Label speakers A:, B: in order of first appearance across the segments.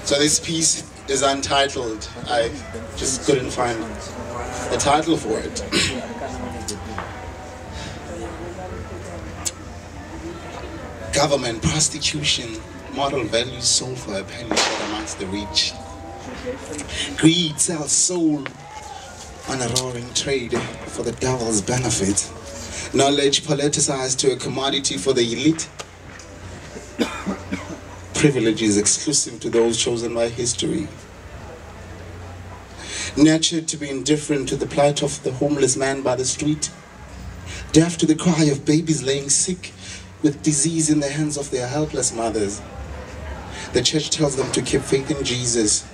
A: So this piece is untitled. I just couldn't find a title for it. Government, prostitution, moral values sold for a penny short amongst the rich. Greed sells soul on a roaring trade for the devil's benefit. Knowledge politicized to a commodity for the elite. Privilege is exclusive to those chosen by history. Nurtured to be indifferent to the plight of the homeless man by the street. Deaf to the cry of babies laying sick with disease in the hands of their helpless mothers. The church tells them to keep faith in Jesus,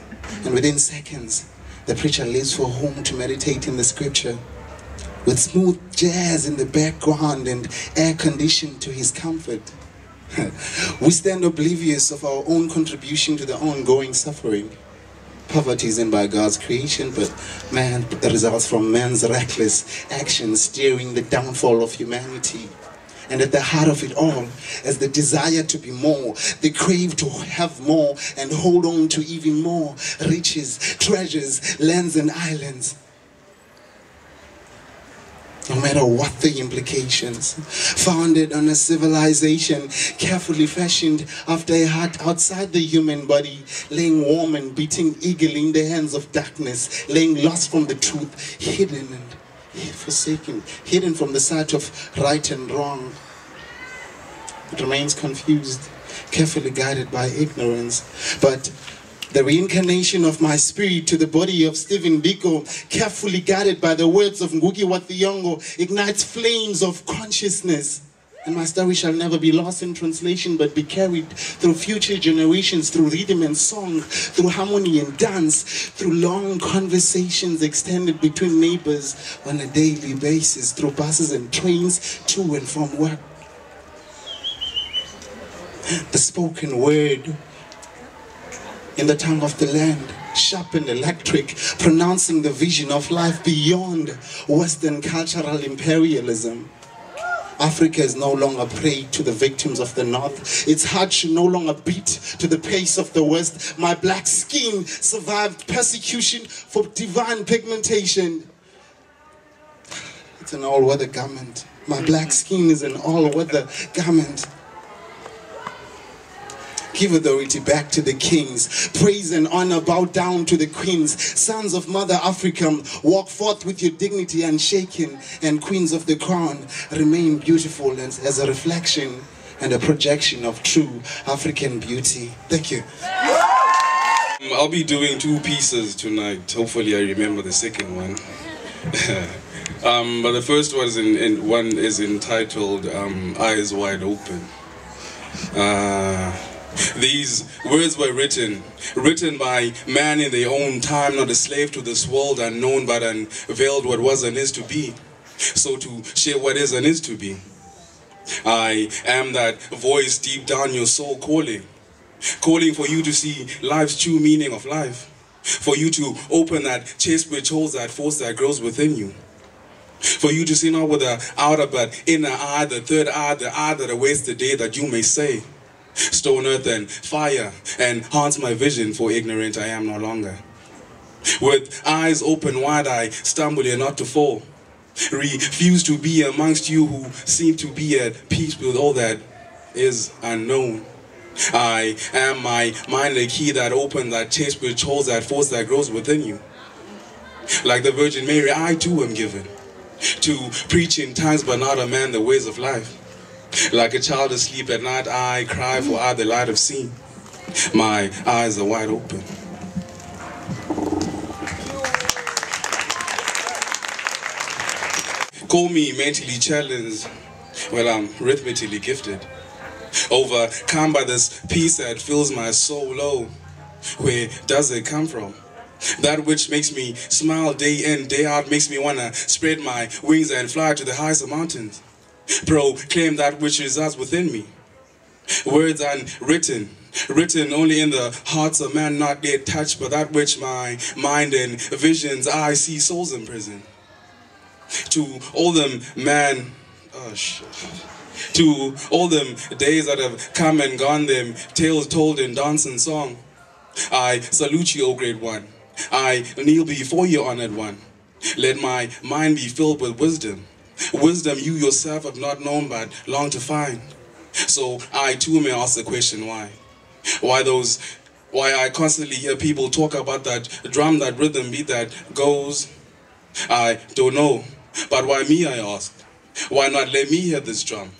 A: and within seconds, the preacher leaves for home to meditate in the scripture, with smooth jazz in the background and air conditioned to his comfort. We stand oblivious of our own contribution to the ongoing suffering. Poverty isn't by God's creation, but man results from man's reckless actions steering the downfall of humanity. And at the heart of it all is the desire to be more, the crave to have more and hold on to even more riches, treasures, lands and islands. No matter what the implications, founded on a civilization carefully fashioned after a heart outside the human body, laying warm and beating eagerly in the hands of darkness, laying lost from the truth, hidden and forsaken, hidden from the sight of right and wrong. It remains confused, carefully guided by ignorance. But the reincarnation of my spirit to the body of Stephen Biko, carefully guided by the words of Ngugi wa Thiong'o, ignites flames of consciousness. And my story shall never be lost in translation, but be carried through future generations, through rhythm and song, through harmony and dance, through long conversations extended between neighbors on a daily basis, through buses and trains to and from work. The spoken word in the tongue of the land, sharp and electric, pronouncing the vision of life beyond Western cultural imperialism. Africa is no longer prey to the victims of the North. Its heart should no longer beat to the pace of the West. My black skin survived persecution for divine pigmentation. It's an all-weather garment. My black skin is an all-weather garment. Give authority back to the kings. Praise and honor bow down to the queens. Sons of Mother Africa, walk forth with your dignity unshaken. And queens of the crown, remain beautiful as a reflection and a projection of true African beauty. Thank you.
B: I'll be doing two pieces tonight. Hopefully I remember the second one. But the first one is entitled Eyes Wide Open. These words were written by man in their own time, not a slave to this world unknown, but unveiled what was and is to be, so to share what is and is to be. I am that voice deep down your soul calling for you to see life's true meaning of life, for you to open that chest which holds that force that grows within you, for you to see not with the outer but inner eye, the third eye, the eye that awaits the day that you may say, stone, earth, and fire, and haunts my vision, for ignorant I am no longer. With eyes open wide, I stumble yet not to fall. Refuse to be amongst you who seem to be at peace with all that is unknown. I am my mind, the key that opens that chest which holds that force that grows within you. Like the Virgin Mary, I too am given to preach in tongues, but not a man the ways of life. Like a child asleep at night, I cry, for I the light have seen. My eyes are wide open. Call me mentally challenged, well, I'm rhythmically gifted. Overcome by this peace that fills my soul low. Where does it come from? That which makes me smile day in, day out, makes me want to spread my wings and fly to the highest of mountains. Proclaim that which resides within me. Words unwritten, written only in the hearts of man not yet touched, but that which my mind and visions I see souls in prison. To all them to all them days that have come and gone, them tales told in dance and song. I salute you, O great one. I kneel before you, honored one. Let my mind be filled with wisdom. Wisdom you yourself have not known but long to find. So I too may ask the question why. Why I constantly hear people talk about that drum, that rhythm beat that goes. I don't know. But why me, I ask? Why not let me hear this drum?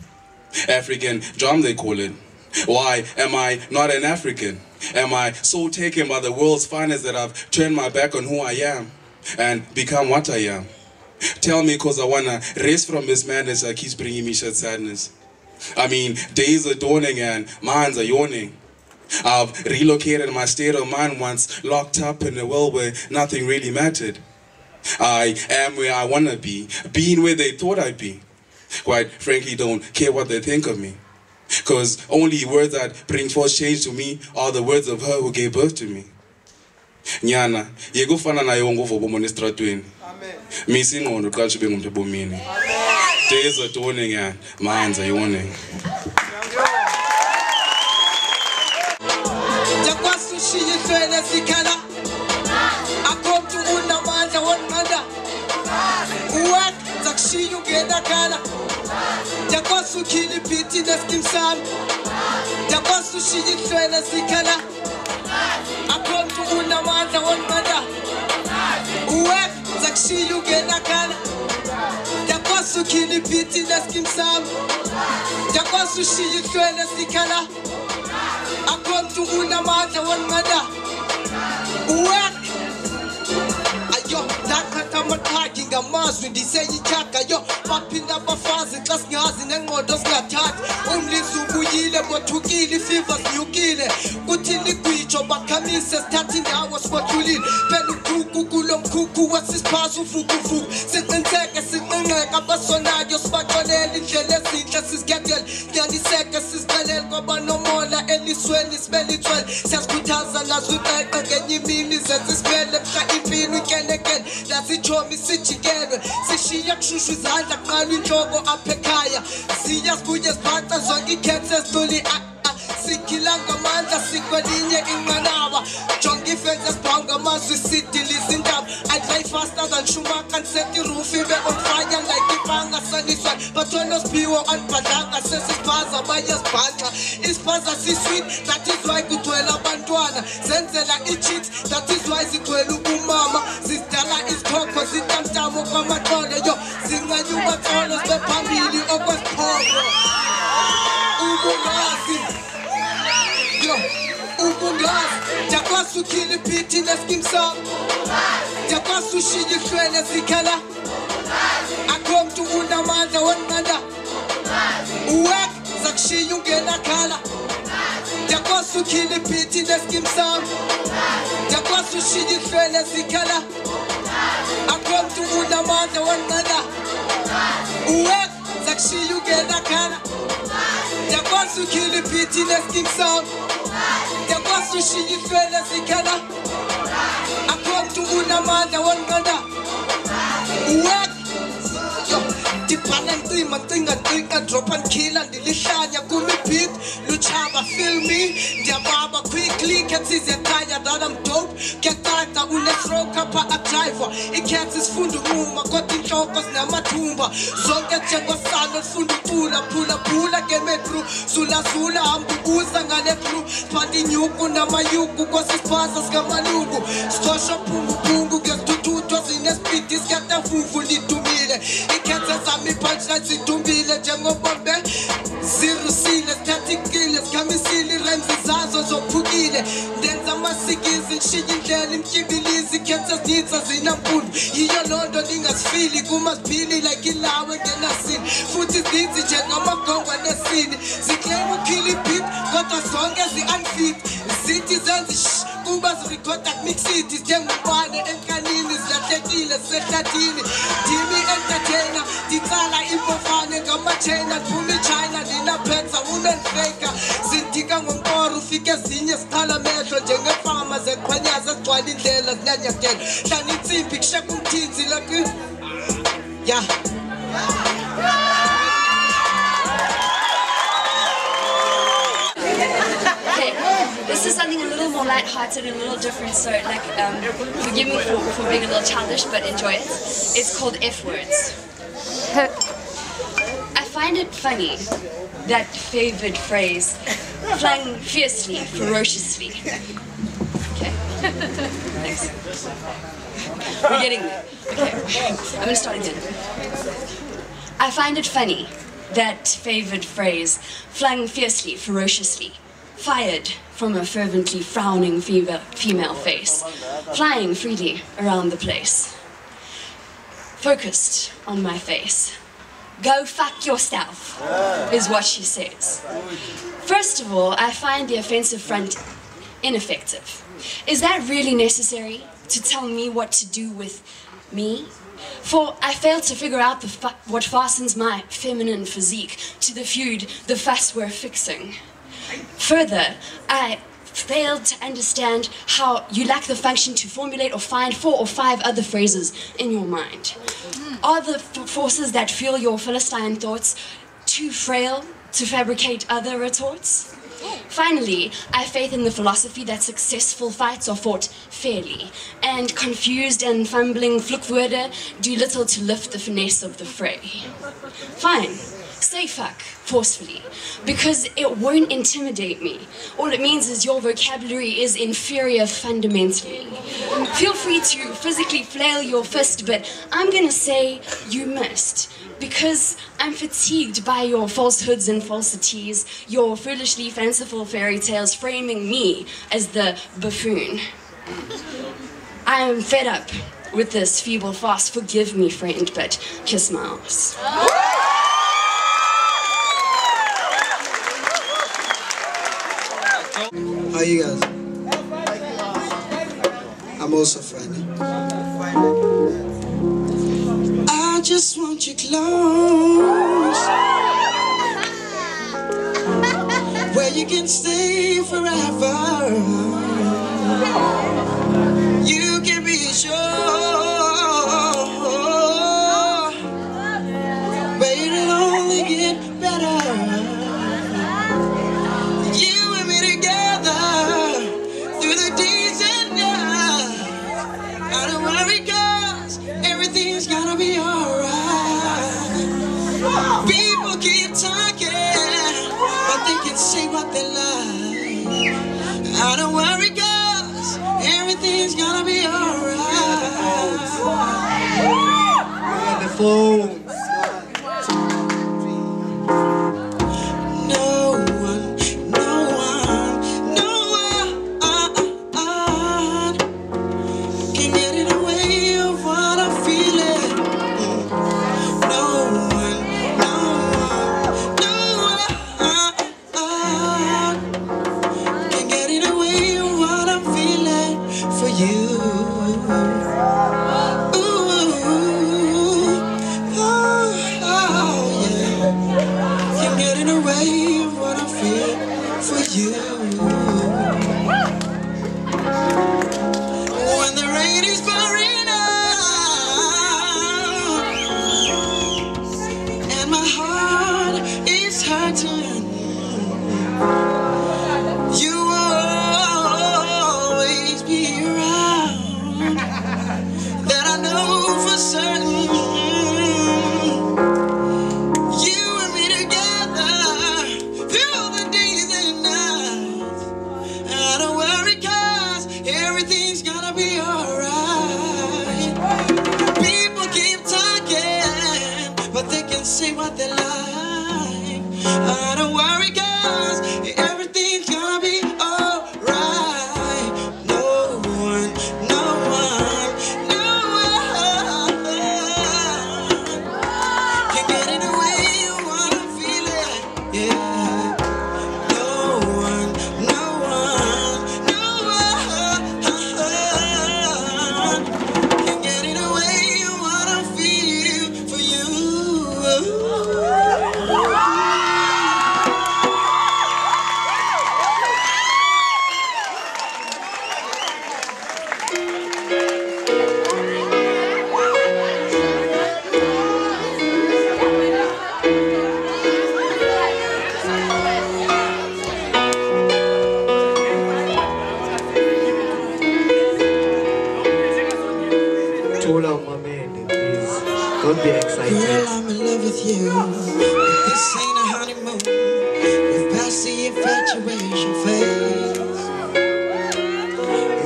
B: African drum they call it. Why am I not an African? Am I so taken by the world's finest that I've turned my back on who I am and become what I am? Tell me, cause I wanna race from this madness that keeps bringing me such sadness. I mean, days are dawning and minds are yawning. I've relocated my state of mind once locked up in a world where nothing really mattered. I am where I wanna be, being where they thought I'd be. Quite frankly, don't care what they think of me. Cause only words that bring forth change to me are the words of her who gave birth to me. Nyana, yegufana na yongo for bomonestratweni. Missing on the culture being to bomini. Days are dawning and minds are yawning.
C: Jakwasu kili piti na skim sam. Jakwasu shiji trena sikala. Akontu una manda on manda. Uwek zakshi you gena kana. Jakwasu kili piti na skim sam. Jakwasu shiji trena sikala. Akontu una manda on manda. Uwek ayo nakata matagi ngamazwi ndiseyi chaka yo mapinda bafazi class ngazi nenqondo singathathi umlizubuyile bothukile fevers nyukile kuthi ligwijo bakhamise sithatha indawo sibothulile phela ukhuku kulomkhukhu wasisiphaza ufukufuku siqiniseke siqinqeka abasonayo sibaxolela indlela ezinhle sizikhethele nyaniseke siziqalele kwabanomola elisweni sibelithwele siyasikhuthaza nazo iqeqe ngenye imini zenze sibele mhla impilo ikelekele lasijomi sijikelwe sishiya kushushu izandla qala inhloko apha ekhaya siyasibuye siphatha zonke ikhethe esidluli sikhila ngamandla sikwelinye inqanaba jonke ifenze sibhawu ngamazwi sidiliza indaba I drive faster than Schumacher and set the roof ibe on fire like ibanga saniswa bathona siphiwo anibhadlanga sesisipaza abanye sibhanxa isipaza sisweet that is why kugcwele abantwana zenzela i-cheat that is why zigcwele ubumama zidala isikhokho zitamtamo kwamaqolo yo zincanye ubaxolo sibe phambili okwesiphoko ubungazi yo ubungazi jakwasu kili piti neskim sam jakwasu shiji hlwele sikhala akomntu unamandla wonqanda uwek zakushiya ungena khala jakwasu kili piti neskim sam jakwasu shiji hlwele sikhala akomntu unamandla wonqanda uwek zakushiya ungena khala jakwasu kili piti neskim sam jakwasu shiji hlwele sikhala akomntu unamandla wonqanda uwek Tipana ntima ntinga drop and kill and ndilihlanya kumi beat luchaba feel me ndiyababa quickly cats is tired that I'm dope kuyaqada une-stroke apha adriver i-cats isifunda unquma kodwa inhloko zinamathumba zonke njengosana lifunda ucula phula kemebru zulazula hamba ubuza ngale bru thwala inyuku namayuku kwasisiphaza sikamalungu sikhosha phunguphungu kuyasithuthutho zinesipidi sikatavuvu lidumile i-cats zami punchline zidumbile njengobombe zirusile sithathikile sikhamisile iremzi zazo zophukile ndenza amasikizi ngishiya indlela imtyibilizi ikhethe ezinitsa zinampundu yiyo loo nto ndingasifili kumasiphili like ilawe ngenasini futhi zininzi njengamagongo nesini zikleyima ukhila ibip kodwa zonke zi-unfit zithi zenzi kuba zirikhoda kumixidi njengobane enkanini zilahlekile zisehlathini ndimi entertainer nditsala impofane ngamatshena ndiphuma ichina ndinaphetsa unenfeka zindika ngonkoro ufike ezinye zikhala amehlo njengefama zeqhwanyaza ezigcwala indlela zinyanyakela hlala intsimbi kusheka umthinzi like ya
D: This is something a little more light-hearted and a little different, so like, forgive me for being a little childish, but enjoy it. It's called F words. I find it funny, that favored phrase, flung fiercely, ferociously. Okay. Thanks. We're getting there. Okay. I'm gonna start again. I find it funny, that favored phrase, flung fiercely, ferociously, fired from a fervently frowning female face, flying freely around the place. Focused on my face. Go fuck yourself, is what she says. First of all, I find the offensive front ineffective. Is that really necessary, to tell me what to do with me? For I failed to figure out what fastens my feminine physique to the feud, the fuss we're fixing. Further, I failed to understand how you lack the function to formulate or find 4 or 5 other phrases in your mind. Are the forces that fuel your Philistine thoughts too frail to fabricate other retorts? Finally, I have faith in the philosophy that successful fights are fought fairly, and confused and fumbling vloekwoorde do little to lift the finesse of the fray. Fine, say fuck forcefully, because it won't intimidate me. All it means is your vocabulary is inferior fundamentally. Feel free to physically flail your fist, but I'm gonna say you missed. Because I'm fatigued by your falsehoods and falsities, your foolishly fanciful fairy tales framing me as the buffoon. I am fed up with this feeble farce. Forgive me, friend, but kiss my ass.
C: How you guys? I'm also funny. I just want you close, where you can stay forever. You can be sure, but it'll only get better. You and me together through the days and nights. I don't worry, 'cause everything's gonna be alright. People keep talking, but they can say what they like. I don't worry, 'cause everything's gonna be alright.
E: Don't be excited.
C: Girl, I'm in love with you. But this ain't a honeymoon. We've passed the infatuation phase.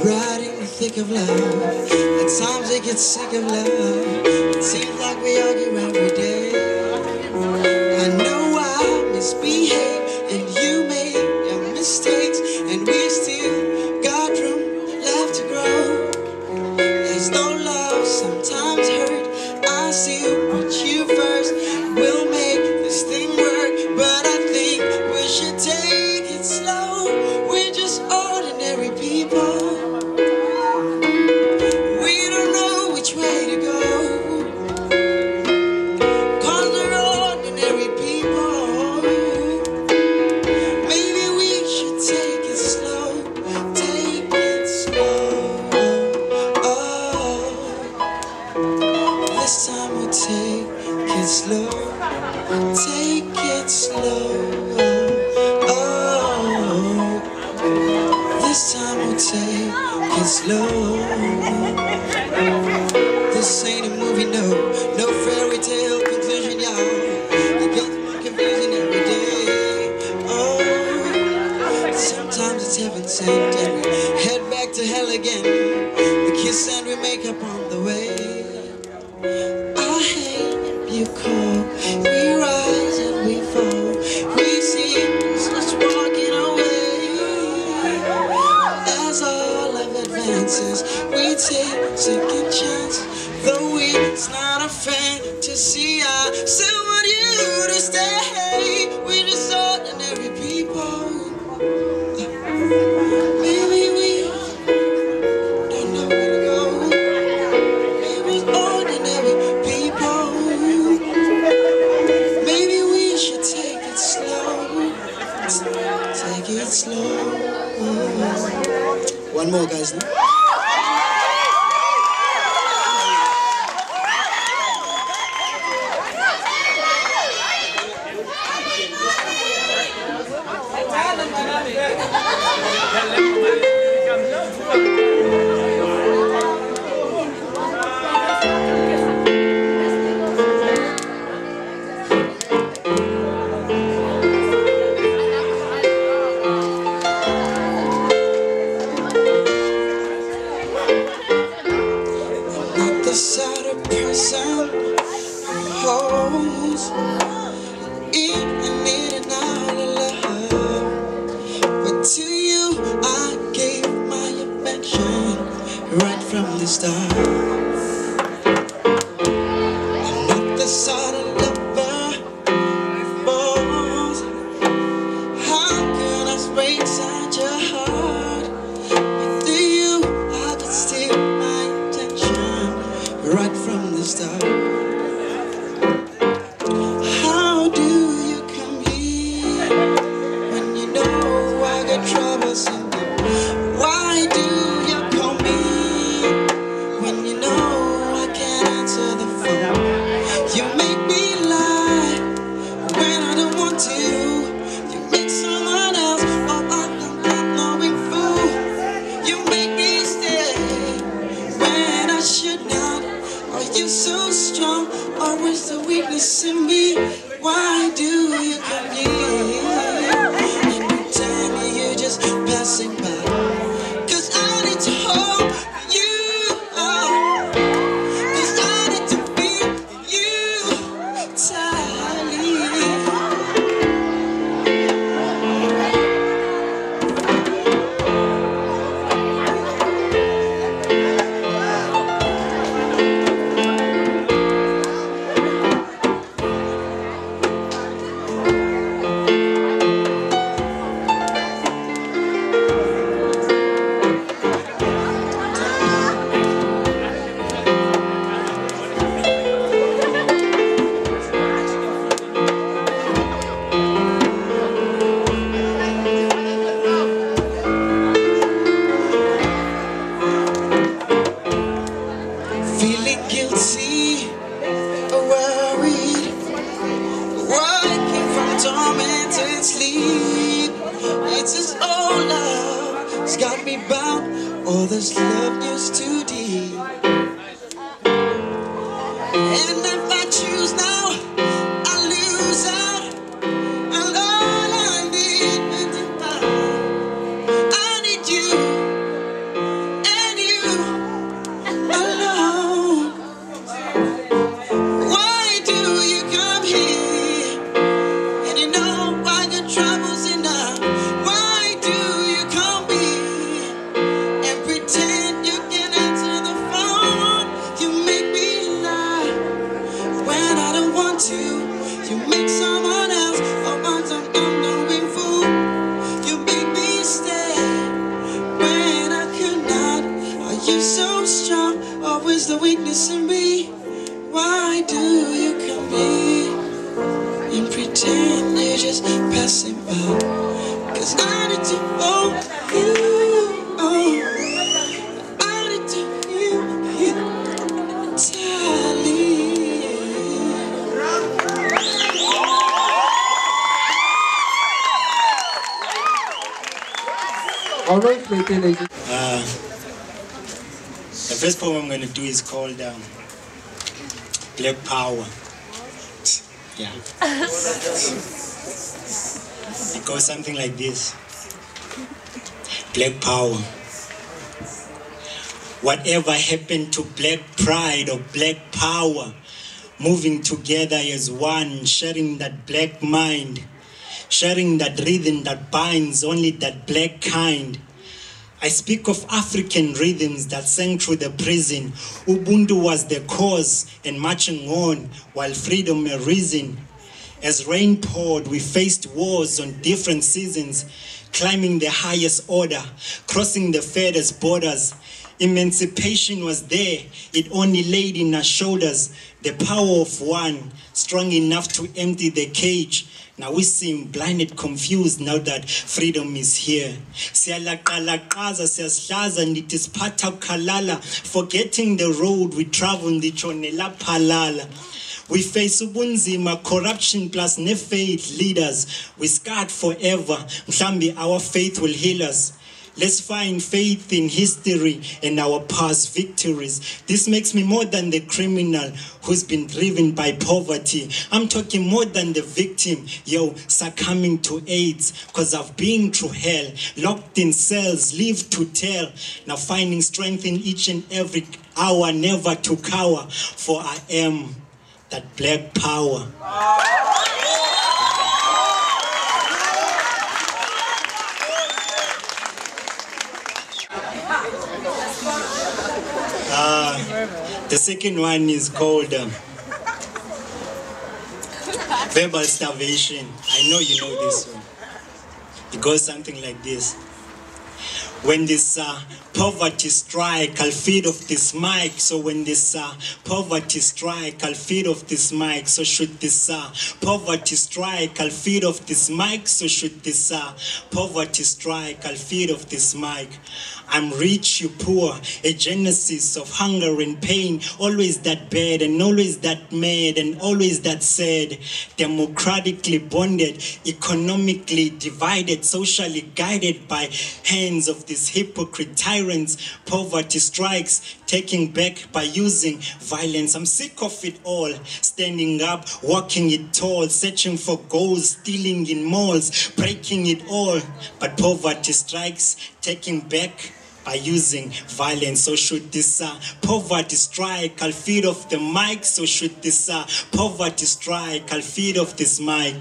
C: Right in the thick of love. At times I get sick of love. It seems like we argue every day. I know I misbehave and you made your mistakes, and we still got room left to grow. As though love sometimes hurt, I still put you first. We'll make this thing work, but I think we should take it slow. We're just ordinary people. We don't know which way to go, 'cause we're ordinary people. Maybe we should take it slow. Take it slow. Oh, this time we'll take it slow. Take it slow. Oh, this time we'll take it slow. This ain't a movie, no. No fairy tale conclusion, y'all. It gets more confusing every day. Oh, sometimes it's heaven sent and we head back to hell again. We kiss and we make up on the way. I hate you call. We rise and we fall. We see just walking away. As all love advances, we take second chance. Though it's not a fantasy, I still want you to stay. We're just ordinary people. Maybe we don't know where to go. We're ordinary people. Maybe we should take it slow. Take it slow. One more, guys. Not the sort of person who holds in and in and out of love. But to you I gave my affection right from the start. I'm not the sort of lover who falls. How can I break such a heart? But to you I could steal my attention right from the start. How do you come here when you know I got troubles in them? Why do you call me when you know I can't answer the phone? You make me lie when I don't want to. You make someone else, oh, I'm not knowing fool. You make me stay when I should not. Are you so strong, or is the weakness in me? Why do you come here and you tell me you're just passing by? 'Cause I need to hold you, oh, 'cause I need to feel you tightly. Feeling guilty or worried, waking from tormented sleep. It's his old love, it's got me bound. All this love is too deep. And if I so strong, always the weakness in me. Why do you come here and pretend you're just passing by? Cause I need to own you, I need to hear you tightly.
E: Alright, ladies.
F: The first poem I'm going to do is called Black Power. Yeah. It goes something like this. Black Power. Whatever happened to black pride or black power? Moving together as one, sharing that black mind. Sharing that rhythm that binds only that black kind. I speak of African rhythms that sang through the prison. Ubuntu was the cause and marching on while freedom arisen. As rain poured, we faced wars on different seasons, climbing the highest order, crossing the furthest borders. Emancipation was there, it only laid in our shoulders. The power of one, strong enough to empty the cage. Now we seem blinded, confused now that freedom is here. Siyalaqalaqaza, siyaslaza, ndithi siphatha ukhalala. Forgetting the road we travel, nditsho nelaphalala. We face ubunzima, corruption plus ne-faith leaders. We scarred forever, mhlambi our faith will heal us. Let's find faith in history and our past victories. This makes me more than the criminal who's been driven by poverty. I'm talking more than the victim, succumbing to AIDS. Cause I've been through hell, locked in cells, lived to tell. Now finding strength in each and every hour, never to cower. For I am that black power. The second one is called verbal starvation. I know you know this one. It goes something like this. When this poverty strike, I'll feed off this mic. So when this poverty strike, I'll feed off this mic. So should this poverty strike, I'll feed off this mic. So should this poverty strike, I'll feed off this mic. I'm rich, you poor, a genesis of hunger and pain. Always that bad and always that mad and always that sad. Democratically bonded, economically divided, socially guided by hands of these hypocrite tyrants. Poverty strikes, taking back by using violence. I'm sick of it all. Standing up, walking it tall, searching for goals, stealing in malls, breaking it all. But poverty strikes, taking back by using violence. So should this poverty strike, I'll feed off the mic. So should this poverty strike, I'll feed off this mic.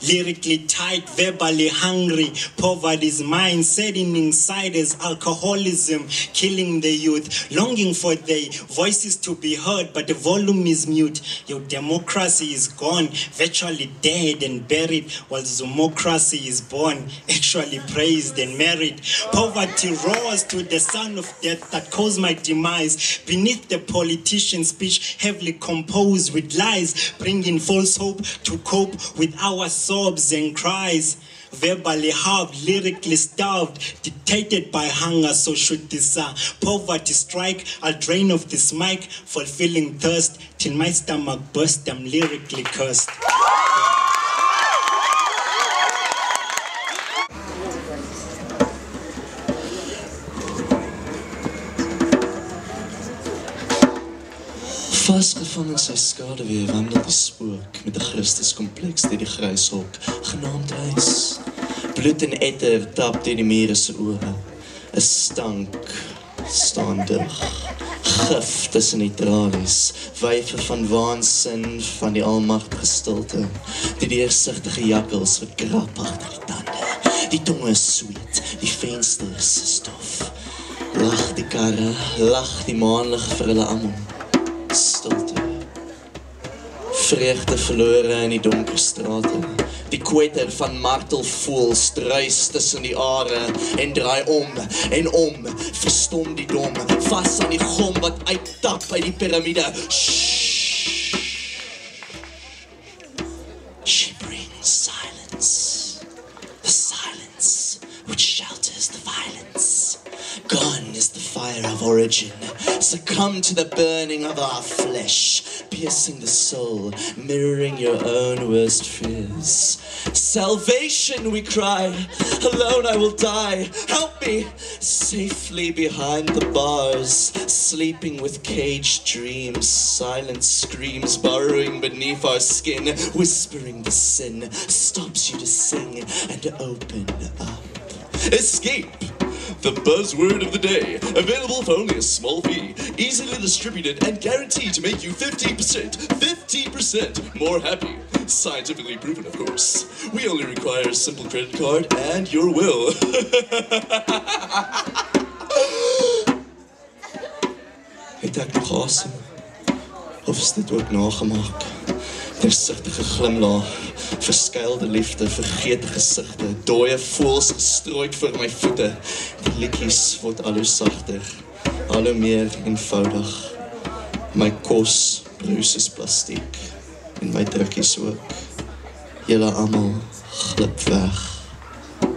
F: Lyrically tight, verbally hungry, poverty's mind setting inside as alcoholism, killing the youth, longing for their voices to be heard, but the volume is mute. Your democracy is gone, virtually dead and buried, while democracy is born, actually praised and married. Poverty roars to the sound of death that caused my demise, beneath the politician's speech heavily composed with lies, bringing false hope to cope with our sobs and cries. Verbally harmed, lyrically starved, dictated by hunger. So should this poverty strike, I'll drain off this mic, fulfilling thirst till my stomach burst. I'm lyrically cursed.
G: Vastgevang in sy skaduwee wandel die spook met 'n Christuskompleks deur die grys hok, genaamd huis. Bloed en etter tap deur die mure se oë. 'n Stank staan dig. Gif tussen die tralies, wyfe van waansin van die almagtige stilte. Die deursigtige jakkals wat krap agter die tande. Die tong is sweet, die vensters is stof. Lag die karre, lag die maanlig vir hulle almal. Stilte. Vreugde verlore in die donker strate. Die kwetter van martelvoels druis tussen die are en draai om en om, verstom die dom, vas aan die gom wat uittap uit die piramide. Shh. She brings silence, the silence which shelters the violence. Gone is the fire of origin, succumb to the burning of our flesh, piercing the soul, mirroring your own worst fears. Salvation, we cry, alone I will die, help me, safely behind the bars, sleeping with caged dreams, silent screams burrowing beneath our skin, whispering the sin, stops you to sing and open up. Escape! The buzzword of the day, available for only a small fee, easily distributed and guaranteed to make you 50% more happy. Scientifically proven, of course. We only require a simple credit card and your will. Het ek nog asem? Of is dit ook nagemaak? Tersigtige glimlaag, verskuilde liefde, vergete gesigte, dooie voels gestrooid voor my voete. Die liedjies word al hoe sagter, al hoe meer eenvoudig. My kos bruis is plastiek, en my drukkies ook. Julle almal glip weg,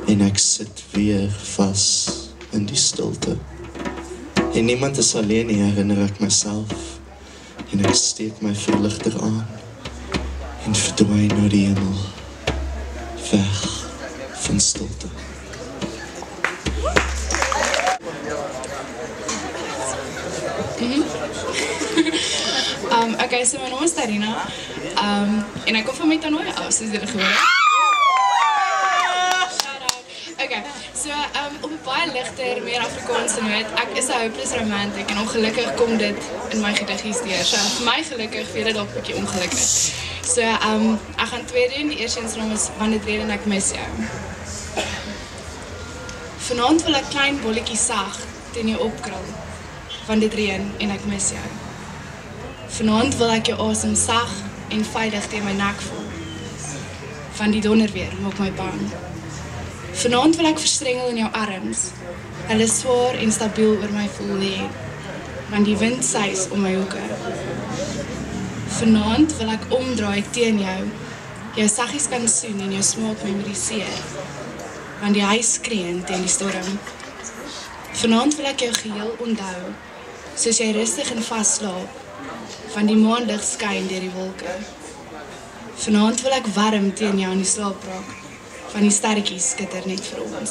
G: en ek sit weer vas in die stilte. En niemand is alleen nie, herinner ek myself, en ek steek my verligter aan. En verdwijn naar de hemel, weg van stilte.
E: Okay, so my naam is Tarina, en ek kom van my toernooi af, soos julle gehoor het. Okay, so op 'n baie ligter, meer Afrikaanse noot, ek is 'n hopeless romantic en ongelukkig kom dit in my gediggies deur. So vir my gelukkig, vir julle dalk 'n bietjie ongelukkig. So ek gaan twee doen. Die eerste een is wanneer dit reën en ek mis jou. Vanaand wil ek klein bolletjie sag teen jou opkrul, want dit reën en ek mis jou. Vanaand wil ek jou asem sag en veilig teen my nek voel, van die donderweer maak my bang. Vanaand wil ek verstrengel in jou arms, hulle swaar en stabiel oor my voel lê, want die wind suis om my hoeke. Vanaand wil ek omdraai teen jou saggies kan soen en jou smaak memoriseer, want die huis skreeuend teen die storm. Vanaand wil ek jou geheel onthou, soos jy rustig en vast slaap, want die maanlig skyn deur die wolke. Vanaand wil ek warm teen jou in die slaap raak, van die sterretjies skitter net vir ons.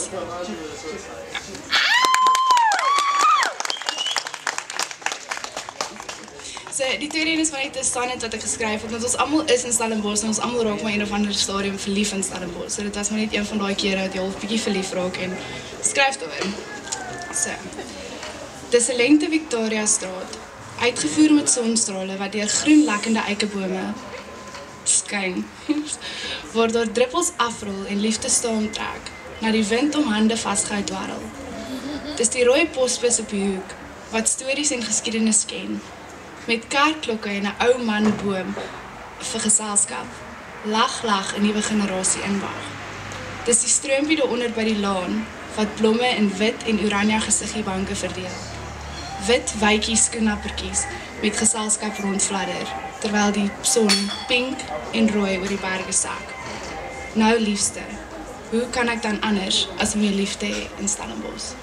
E: So, die tweede een is vanuit 'n sonnet wat ek geskryf het, want ons almal is in Stellenbosch en ons almal raak maar een of ander stadium verlief in Stellenbosch. So dit was maar net een van daai kere dat jy al 'n bietjie verlief raak en skryf daaroor. So. Dis 'n lengte Victoria straat, uitgevoer met sonstrale wat deur groen lekkende eikebome skyn, waar daar druppels afrol en liefde storm trek, na die wind om hande vasgehou dwarrel. Dis die rooi posbus op die hoek, wat stories en geskiedenis ken, met kerkklokke en 'n ou man boom vir geselskap, lag 'n nuwe generasie inwag. Dis die stroompie daaronder by die laan, wat blomme in wit en oranje gesigiebanke verdeel. Wit wytjies skoenappertjies met geselskap rondfladder, terwyl die son pink en rooi oor die berge sak. Nou liefste, hoe kan ek dan anders as om jou lief te hê in Stellenbosch?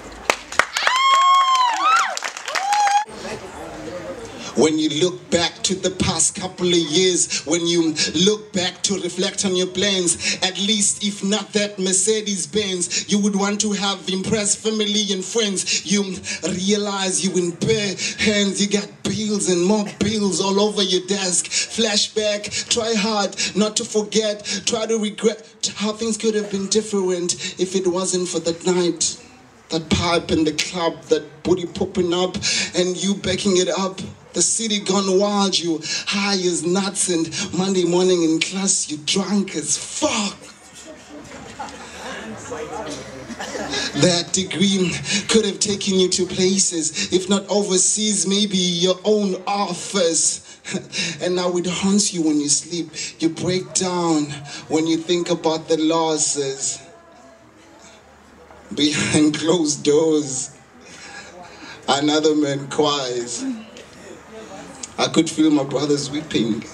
A: When you look back to the past couple of years, when you look back to reflect on your plans, at least if not that Mercedes-Benz, you would want to have impressed family and friends. You realize you in bare hands, you got bills and more bills all over your desk. Flashback, try hard not to forget, try to regret how things could have been different if it wasn't for that night. That pipe in the club, that booty popping up, and you backing it up. The city gone wild, you high as nuts, and Monday morning in class, you drunk as fuck. That degree could have taken you to places, if not overseas, maybe your own office. And now it haunts you when you sleep. You break down when you think about the losses. Behind closed doors, another man cries. I could feel my brothers weeping.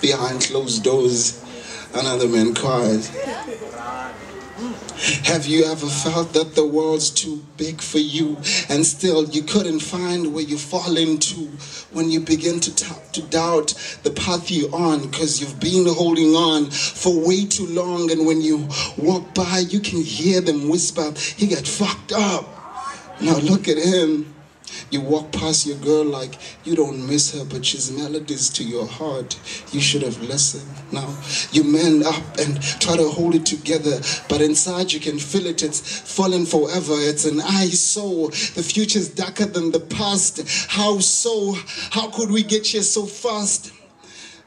A: Behind closed doors, another man cries. Have you ever felt that the world's too big for you and still you couldn't find where you fall into when you begin to doubt the path you're on because you've been holding on for way too long, and when you walk by you can hear them whisper, he got fucked up. Now look at him. You walk past your girl like you don't miss her, but she's melodies to your heart. You should have listened. Now you man up and try to hold it together, but inside you can feel it. It's fallen forever. It's an eyesore. The future's darker than the past. How so? How could we get here so fast?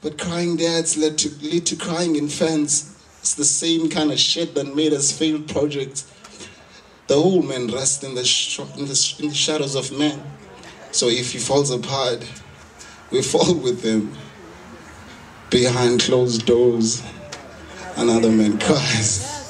A: But crying dads lead to crying infants. It's the same kind of shit that made us fail projects. The old men rest in the shadows of men. So if he falls apart, we fall with him. Behind closed doors, another man cries.